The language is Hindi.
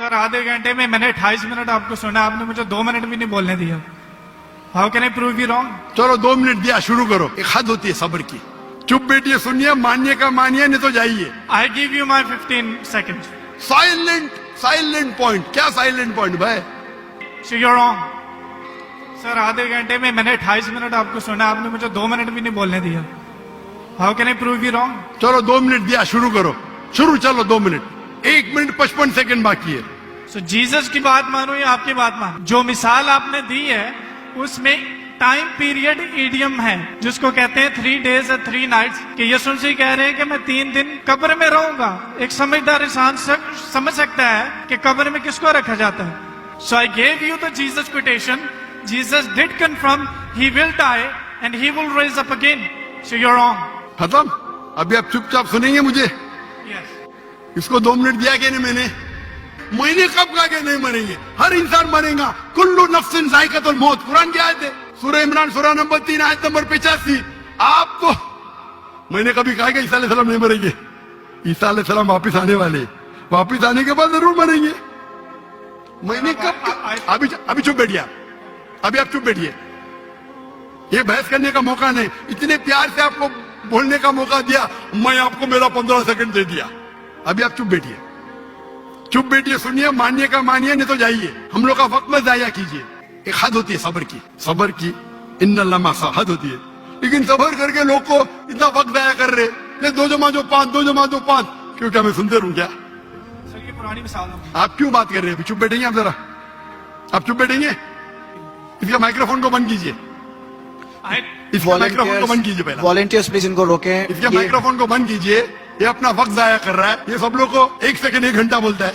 सर आधे घंटे में मैंने 28 मिनट आपको सुना, आपने मुझे 2 मिनट भी नहीं बोलने दिया. How can I prove you wrong? चलो 2 मिनट दिया, शुरू करो. एक हद होती है सब्र की. चुप बैठिए, सुनिए, मानिए का मानिए, नहीं तो जाइए. I give you my 15 seconds. Silent point. क्या साइलेंट पॉइंट भाई? So you're wrong. सर आधे घंटे में मैंने 28 मिनट आपको सुना, आपने मुझे 2 मिनट भी नहीं बोलने दिया. How can I prove you wrong? चलो 2 मिनट दिया, शुरू करो. शुरू, चलो 2 मिनट. 1 मिनट 55 सेकंड बाकी है. सो जीसस की बात मानो या आपकी बात मानो, जो मिसाल आपने दी है उसमें टाइम पीरियड ईडियम है, जिसको कहते हैं 3 days and 3 nights, कि यीशु मसीह कह रहे हैं कि मैं 3 दिन कब्र में रहूंगा. एक समझदार इंसान समझ सकता है कि कब्र में किसको रखा जाता है. So I gave you the Jesus quotation. Jesus did confirm he will die and he will rise up again. So you are wrong. खत्म. अभी आप चुपचाप सुनेंगे मुझे. यस. इसको 2 मिनट दिया कि नहीं मैंने कब कहा कि नहीं मरेंगे? हर इंसान मरेगा. कुल्लू नफ्सिन जायकातुल मौत, कुरान की आयत है. सूरह इमरान सूरह नंबर 3 आयत नंबर 85. आप तो मैंने कभी कहा कि ईसा अलैहिस्सलाम नहीं मरेंगे? ईसा अलैहिस्सलाम वापिस आने वाले, वापिस आने के बाद जरूर मरेंगे. मैंने कब? अभी चुप बैठिए. अभी आप चुप बैठिए. ये बहस करने का मौका नहीं. इतने प्यार से आपको बोलने का मौका दिया, मैं आपको मेरा 15 सेकंड दे दिया. अभी आप चुप बैठिए. चुप बैठिए, सुनिए, मानिए का मानिए, नहीं तो जाइए. हम लोग का वक्त मत जाया कीजिए. एक हद होती है सबर की. इन्नल्लाह मासा हद होती है. लेकिन सबर करके लोग को इतना वक्त जाया कर रहे. ये 2 जमा 2 5, 2 जमा 2 5. क्यों, क्या मैं सुनते रहूं क्या? सर ये पुरानी मिसाल है. आप क्यों बात कर रहे हैं? चुप बैठेंगे आप जरा. आप चुप बैठेंगे. इसका माइक्रोफोन को बंद कीजिए. इसका माइक्रोफोन को बंद कीजिए पहले. वॉलंटियर्स प्लीज इनको रोकें. इसके माइक्रोफोन को बंद कीजिए. ये अपना वक्त जाया कर रहा है. ये सब लोग को 1 सेकंड 1 घंटा बोलता है.